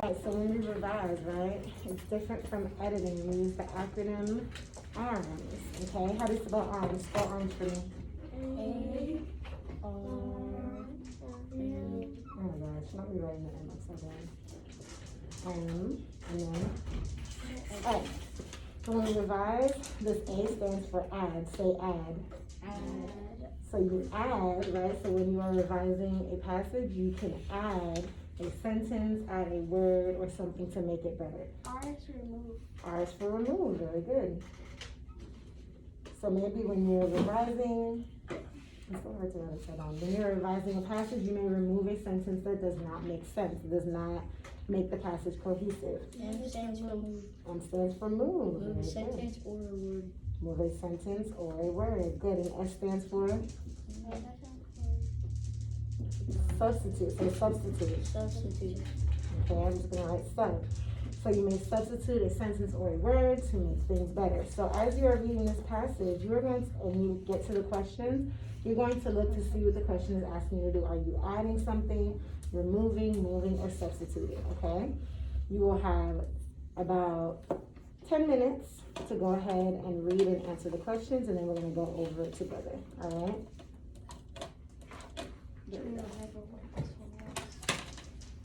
Alright, so when we revise, right, it's different from editing. We use the acronym ARMS, okay? How do you spell ARMS? Spell ARMS for me. Oh my gosh, not me writing the M upside down. And then, alright. So when we revise, this A stands for add. Say add. Add. So you add, right? So when you are revising a passage, you can add a sentence, add a word, or something to make it better. R is remove. R is for remove, very good. So maybe when you're revising, it's so hard to write upside down. When you're revising a passage, you may remove a sentence that does not make sense, does not make the passage cohesive. M stands for move. M stands for move. Move a Very good. sentence or a word. Move a sentence or a word. Good. And S stands for substitute. So substitute. Substitute. Okay, I'm just gonna write sub. So you may substitute a sentence or a word to make things better. So as you are reading this passage, you are going to, and you get to the questions, you're going to look to see what the question is asking you to do. Are you adding something, removing, moving, or substituting, okay? You will have about 10 minutes to go ahead and read and answer the questions, and then we're gonna go over it together, all right?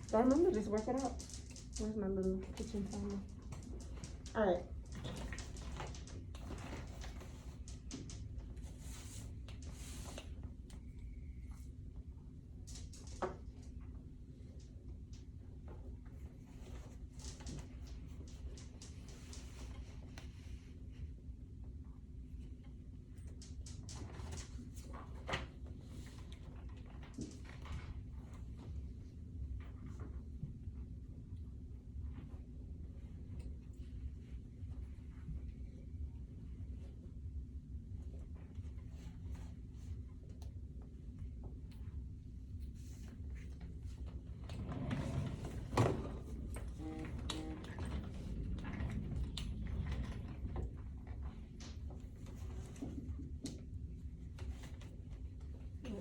So remember, just work it out. Where's my little kitchen timer? All right.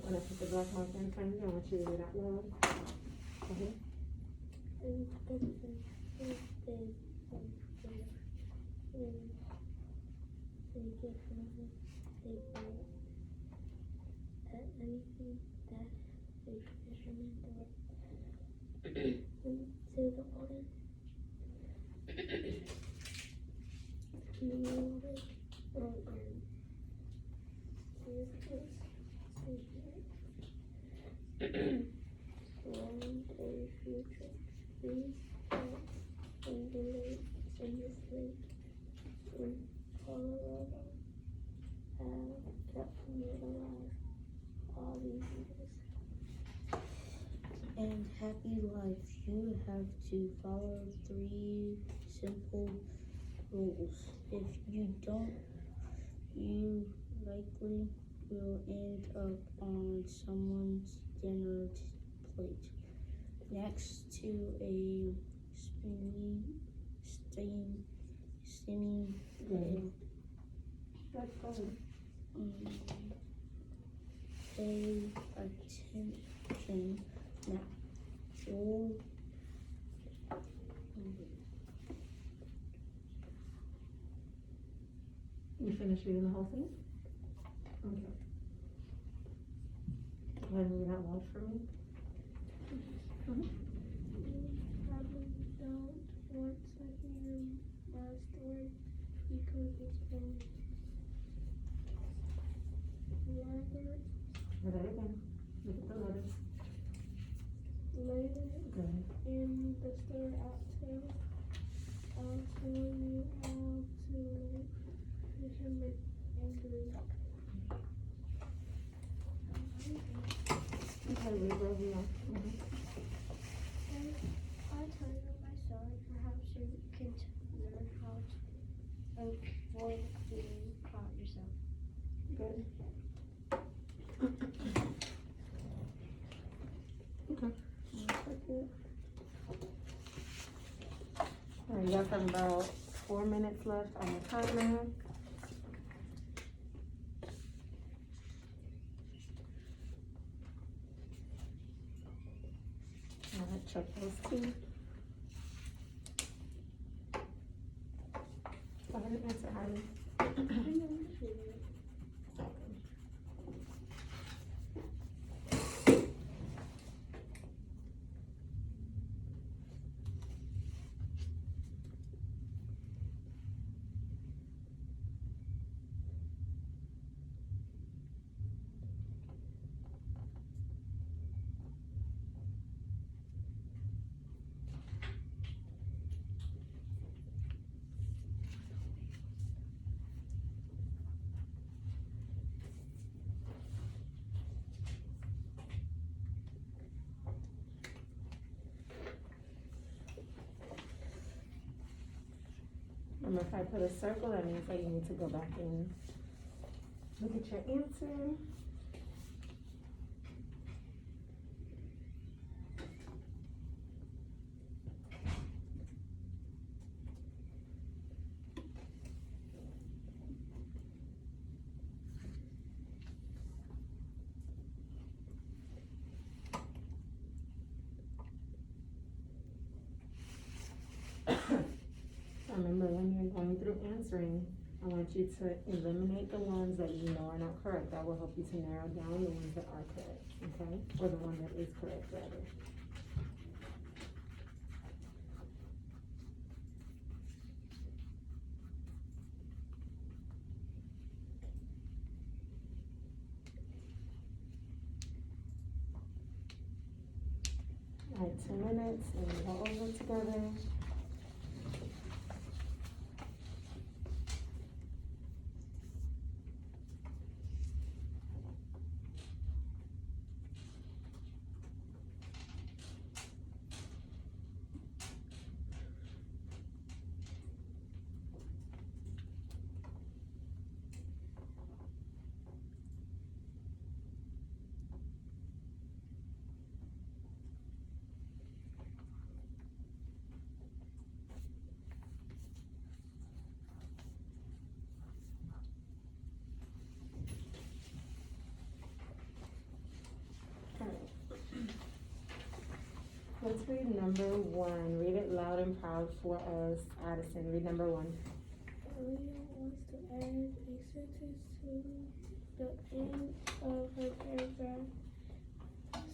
When I put the black marker in front of you, I want you to read out loud. Okay. Anything that a fisherman into the water. One day future trees in the lake, in this lake in Colorado have kept me alive all these years. And happy life, you have to follow 3 simple rules. If you don't, you likely will end up on someone's dinner plate next to a steaming grill. Let's go. Pay attention now. You finished reading the whole thing? Okay. Go ahead and read out loud for me. You probably don't want to hear my story because it's boring. Later, Read it again. Look at the letters. later Good. in the story I'll tell you how to fisherman angry. Okay, read where we are. I tell you my story, perhaps you can learn how to avoid being caught yourself. Good. Okay. Alright, you guys have about 4 minutes left on the timer. Alright, check those two. Go ahead and answer, Harley. I know this is it. Remember, if I put a circle, that means that you need to go back and look at your answer. Remember, when you're going through answering, I want you to eliminate the ones that you know are not correct. That will help you to narrow down the ones that are correct, okay? Or the one that is correct, rather. All right, 2 minutes, and we'll go over it together. Let's read number 1. Read it loud and proud for us. Addison, read number 1. Leah wants to add a sentence to the end of her paragraph.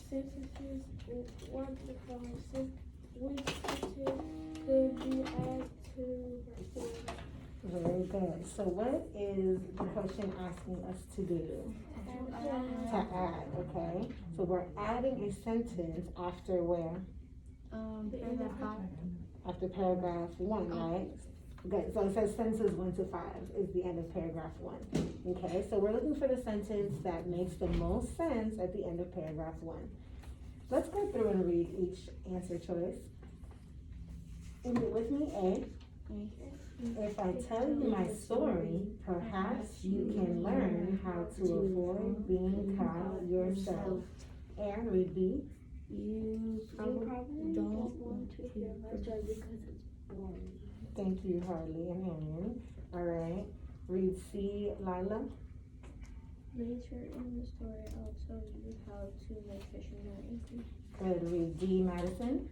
Sentences want to find which sentence could be added to her story. Very good. So what is the question asking us to do? To add, okay? So we're adding a sentence after where? Paragraph 5. After paragraph 1, right? Good, so it says sentences 1 to 5 is the end of paragraph 1. Okay, so we're looking for the sentence that makes the most sense at the end of paragraph 1. Let's go through and read each answer choice. Read it with me, A. If I tell you my story, perhaps you can learn how to avoid being caught yourself. And read B. You probably don't want to hear my story because it's boring. Thank you, Harley and Aaron. All right. Read C, Lila. Later in the story, I'll tell you how to make fishermen angry. Good. Read D, Madison.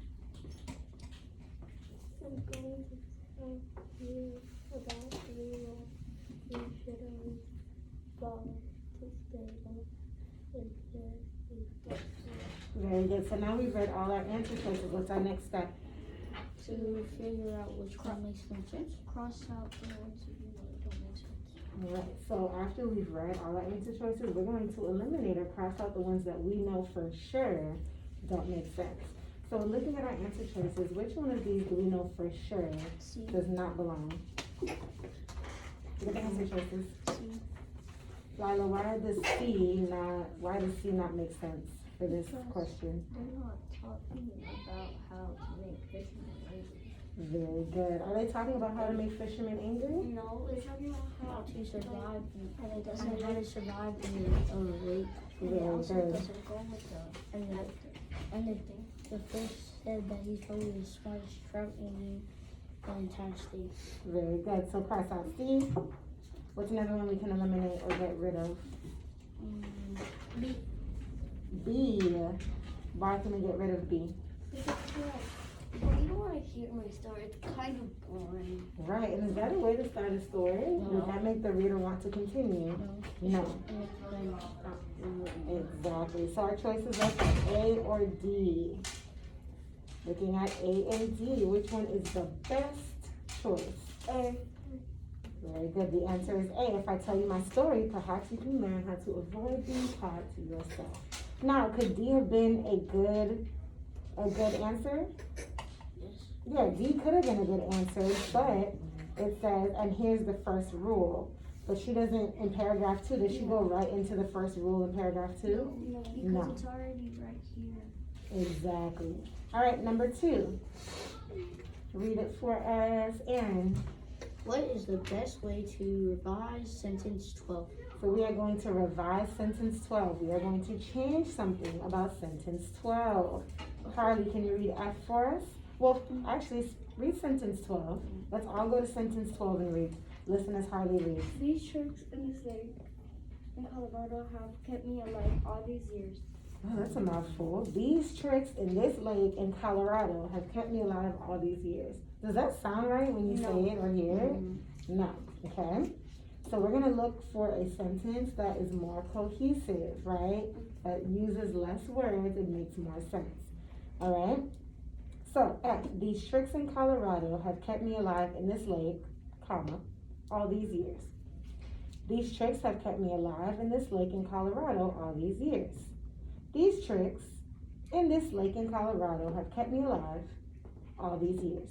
I'm going to tell you about the rule you should always follow to stay in the Very good. So now we've read all our answer choices. What's our next step? To figure out which one makes no sense, cross out the ones that you know don't make sense. All right. So after we've read all our answer choices, we're going to eliminate or cross out the ones that we know for sure don't make sense. So looking at our answer choices, which one of these do we know for sure C. does not belong? Look at the answer choices. C. Lila, why does C not make sense for this question? They're not talking about how to make fishermen angry. Very good. Are they talking about how to make fishermen angry? No, they're talking about how to survive, and it doesn't how to survive in a lake. And it Very also good. doesn't go with the fish said that he's probably the smartest trout in the entire state. Very good. So cross out C. What's another one we can eliminate or get rid of? B. B. Why can we get rid of B? Because you don't want to hear my story. It's kind of boring. Right, and is that a way to start a story? Does that make the reader want to continue? No. Exactly. So our choices are A or D. Looking at A and D, which one is the best choice? A. Very good. The answer is A. If I tell you my story, perhaps you can learn how to avoid being caught yourself. Now, could D have been a good answer? Yeah, D could have been a good answer, but it says, and here's the first rule. But she doesn't, in paragraph 2, does she go right into the first rule in paragraph 2? No, because No. it's already right here. Exactly. All right, number 2. Read it for us, Aaron. What is the best way to revise sentence 12? So we are going to revise sentence 12. We are going to change something about sentence 12. Harley, can you read F for us? Well, actually, read sentence 12. Let's all go to sentence 12 and read. Listen as Harley reads. These tricks in this lake in Colorado have kept me alive all these years. Oh, that's a mouthful. These tricks in this lake in Colorado have kept me alive all these years. Does that sound right when you say it or hear it? No. Okay. So we're gonna look for a sentence that is more cohesive, right? That uses less words and makes more sense. All right. So F, these tricks in Colorado have kept me alive in this lake, comma, all these years. These tricks have kept me alive in this lake in Colorado all these years. These tricks in this lake in Colorado have kept me alive all these years.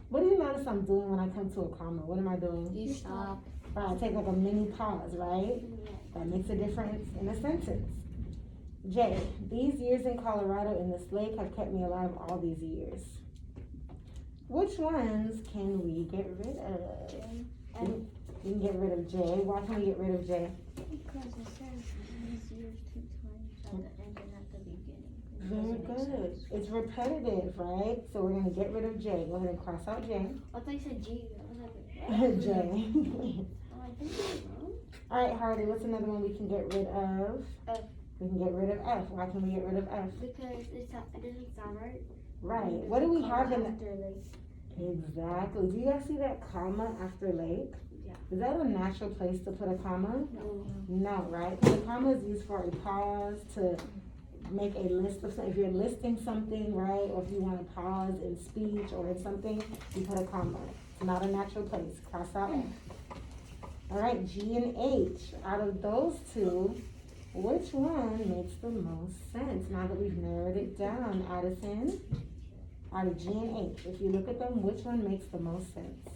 What do you notice I'm doing when I come to a comma? What am I doing? You stop. Right, I take like a mini pause, right? That makes a difference in a sentence. J, these years in Colorado in this lake have kept me alive all these years. Which ones can we get rid of? We can get rid of J. Why can we get rid of J? Because it says these years 2 times at the end and at the beginning. Very good. It's repetitive, right? So we're gonna get rid of J. Go ahead and cross out J. I thought you said G. I was like, J. oh, I think you're wrong. All right, Harley, what's another one we can get rid of? F. We can get rid of F. Why can we get rid of F? Because it doesn't sound right. Right. What do we have in after lake? Exactly. Do you guys see that comma after lake? Yeah. Is that a natural place to put a comma? No. No, right? The comma is used for a pause to make a list of something. If you're listing something, right, or if you want to pause in speech or in something, you put a comma. It's not a natural place. Cross out F. All right, G and H. Out of those two, which one makes the most sense? Now that we've narrowed it down, Addison, out of G and H, if you look at them, which one makes the most sense?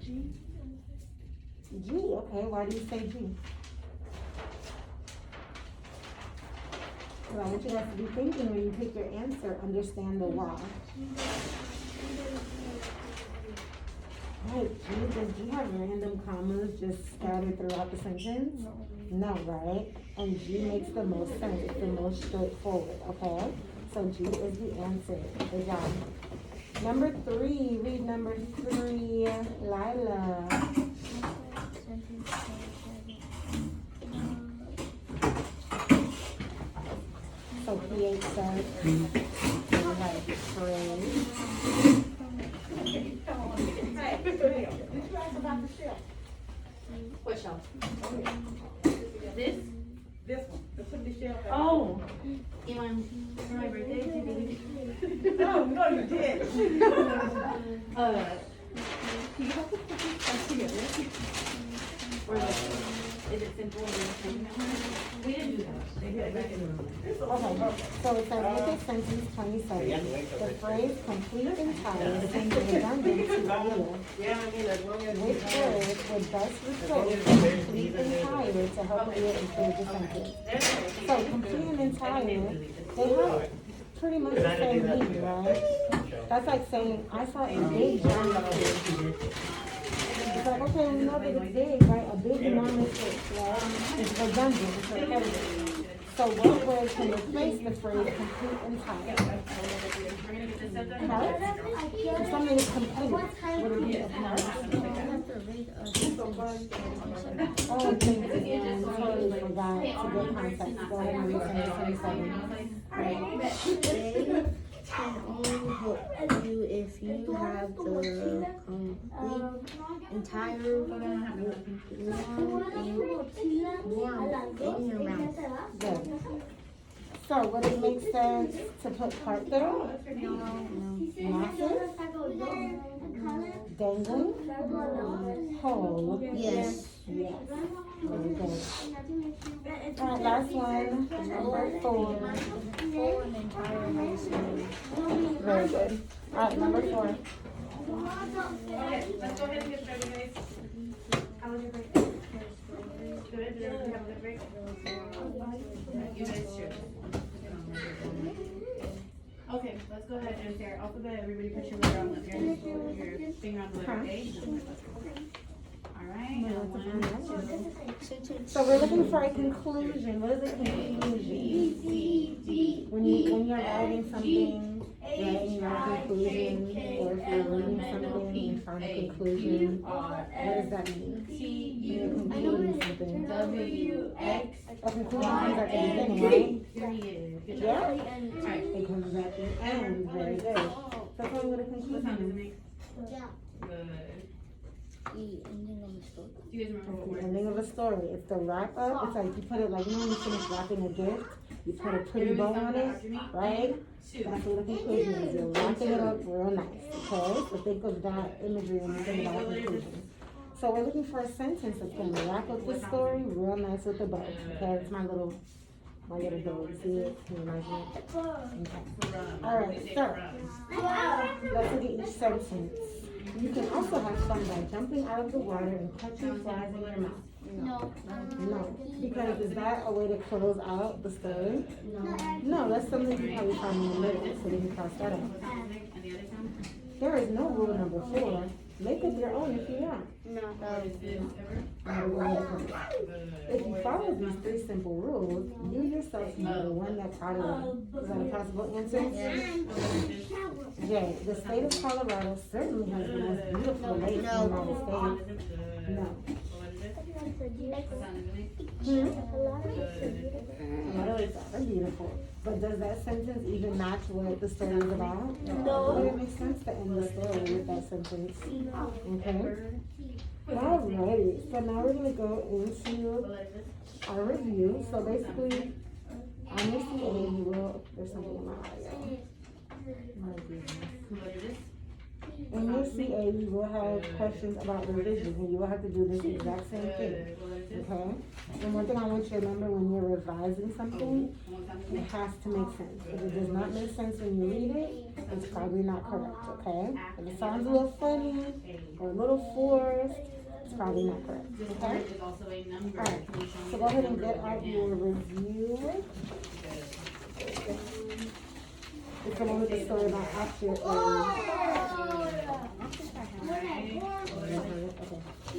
G. G, okay, why do you say G? Well, I want you guys to be thinking when you pick your answer, understand the why. Right, G, does G have random commas just scattered throughout the sentence? No, right? And G makes the most sense, it's the most straightforward, okay? So G is the answer, good job. Number 3, read number 3, Lila. So PH says, you have phrase. What show? This? This one, the put the shell back. Oh, for my birthday, today. No, no, you did. Can you help us put this together? Or like, is it simple? We didn't do that. They did it back in the room. Okay, so it says, look at sentence 27. The phrase complete and tired seems redundant to Leah. Yeah, I mean, as long as. Which word would best replace complete and tired to help Leah improve the sentence? So complete and tired, they have pretty much the same meaning, right? That's like saying, I saw a big giant fish. It's like, okay, we know that it's big, right? A big enormous fish, right? It's redundant, it's repetitive. So what word can replace the phrase complete entire? We're gonna get this stuff done. Part? If something is complete, would it be a part? Oh, thank you. Totally forgot to get context. Go ahead and read sentence 27. Can only help you if you have the complete, entire warm in your mouth. Good. So would it make sense to put part there? Massive? Dangling? Whole? Yes. Yes. Very good. Alright, last one, number 4. Full and entire household. Very good. Alright, number 4. Okay, let's go ahead and get started, guys. How was your break? Good, did everybody have a good break? You guys should. Okay, let's go ahead and share alphabet, everybody put your letter on the, your finger on the letter A. Alright, and 1, 2, So we're looking for a conclusion. What is a conclusion? When you're writing something, writing your conclusion, or if you're reading something and you find a conclusion, what does that mean? You're concluding something. A conclusion comes at the beginning, right? period. Good job. Yeah? Alright. It comes at the end. Very good. So tell me what a What sound does it conclusion is. make? Good. The ending of the story. Do you guys remember what The word? ending of a story. It's the wrap up. It's like you put it like, you know when you finish wrapping a gift, you put a pretty bow on it, right? Two. That's what a conclusion is. You're wrapping it up real nice, okay? So think of that imagery when you think about a conclusion. So we're looking for a sentence that's gonna wrap up the story real nice with a bow. Okay, it's my little dog. See it? Can you imagine it? Okay. Alright, so let's look at each sentence. You can also have fun by jumping out of the water and catching flies in your mouth. No. No, because is that a way to close out the story? No, that's something you probably find in the middle, so you can cross that out. And the other sound? There is no rule number 4. Make up your own if you want. No. What is this ever? If you follow these 3 simple rules, you yourself can be the one that's out of them. Is that a possible answer? Jay, the state of Colorado certainly has the most beautiful lake in the United States. No. What sound does it make? Hmm? Colorado is are beautiful. But does that sentence even match what the story is about? No. Would it make sense to end the story with that sentence? Okay. Alrighty, so now we're gonna go into our review. So basically, on your CA, you will, there's something in my audio. My goodness. What is this? In your CA, you will have questions about revision, and you will have to do this exact same thing, Good. What is this? okay? And one thing I want you to remember when you're revising something, One sound does it it make? has to make sense. If it does not make sense when you read it, it's probably not correct, okay? If it sounds a little funny or a little forced, it's probably not correct, This okay? word is also a number. Alright, Can you show me so the go ahead and number get with out hand? your review. Good. It's the one with the story about after Alright. What sound does it make? Good.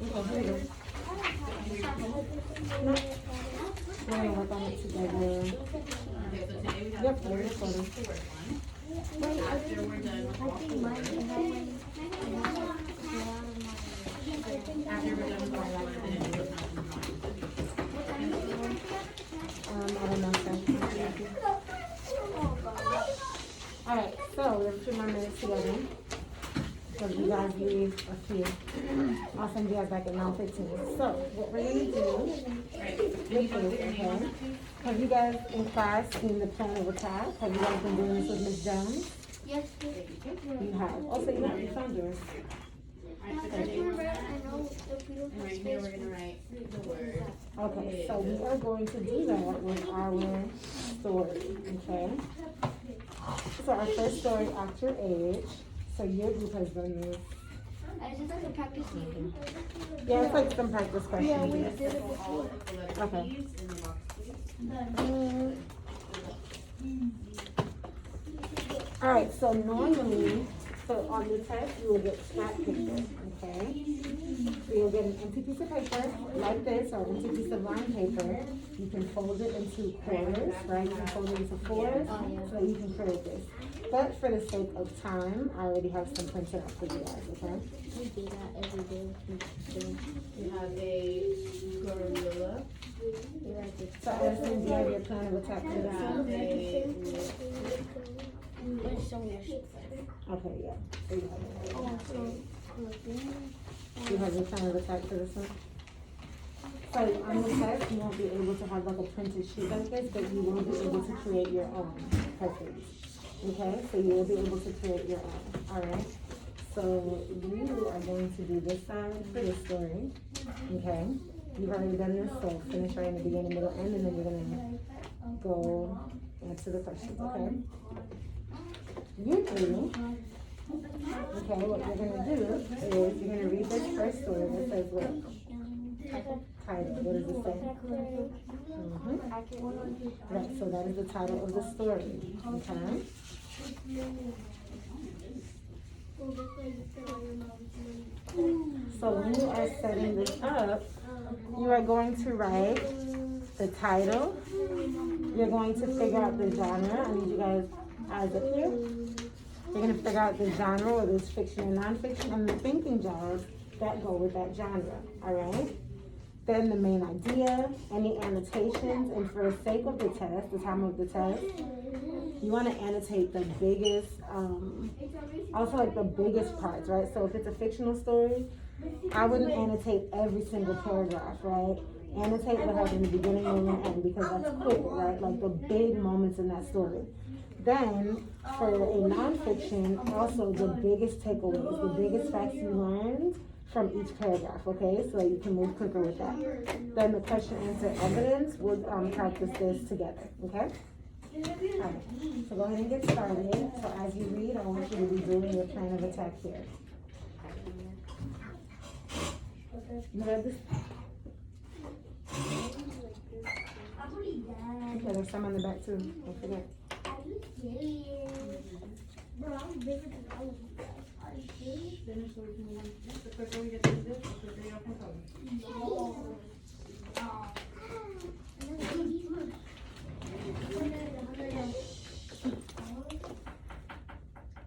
Okay, here we go. No. We're gonna work on it together. Okay, so today we have Yep, the we're first recording. one. After we're done with all four, after we're done with all four, then we'll do I don't know, sir. Alright, so we have 2 more minutes together. So you guys leave a few. I'll send you guys back at 9:15. So what we're gonna do, Right, and you don't put your name on that too? have you guys in class seen the plan of attack? Have you guys been doing this with Ms. Jones? Yes. You have. Also, you found yours. Alright, put your name on that. And right here, we're gonna write the word. Okay, so we are going to do that with our story, okay? So our first story, Act Your Age. So your group has done this. Yeah, it's like some practice questions. Yeah, we did it before. Okay. Keys in the box, please. Alright, so normally, So on the test, you will get scrap paper, okay? So you'll get an empty piece of paper like this, or an empty piece of lined paper. You can fold it into quarters, right? You can fold it into fours, so that you can create this. But for the sake of time, I already have some printed out for you guys, okay? We do that every day with kids. You have a gorilla. We like to So Addison, do you have your plan of attack for You this have one? Let's show me your shit. Okay, yeah. So you have it. Oh, so, You have your plan of attack for this one? So on the test, you won't be able to have like a printed sheet like this, but you will be able to create your own. Perfect. Okay, so you will be able to create your own, alright? So you are going to do this side for the story, okay? You've already done this, so finish right in the beginning, middle, end, and then you're gonna go answer the questions, okay? You three, okay, what you're gonna do is you're gonna read this first story that says what? Title, what does it say? Right, so that is the title of the story, okay? So when you are setting this up, you are going to write the title. You're going to figure out the genre. I need you guys eyes up here. You're going to figure out the genre, whether it's fiction or nonfiction, and the thinking jars that go with that genre, all right? Then the main idea, any annotations, and for the sake of the test, the time of the test, you want to annotate the biggest, also like the biggest parts, right? So if it's a fictional story, I wouldn't annotate every single paragraph, right? Annotate what happens in the beginning, middle, and end, because that's quicker, right? Like the big moments in that story. Then, for a nonfiction, also the biggest takeaways, the biggest facts you learned from each paragraph, okay? So you can move quicker with that. Then the question, answer, evidence, we'll practice this together, okay? Alright, so go ahead and get started. So as you read, I want you to be doing your plan of attack here. You read this? Okay, there's some on the back too, don't forget. Bro, I'm bigger than all of you guys. Are you serious? Finish so we can move on. The quicker we get through this.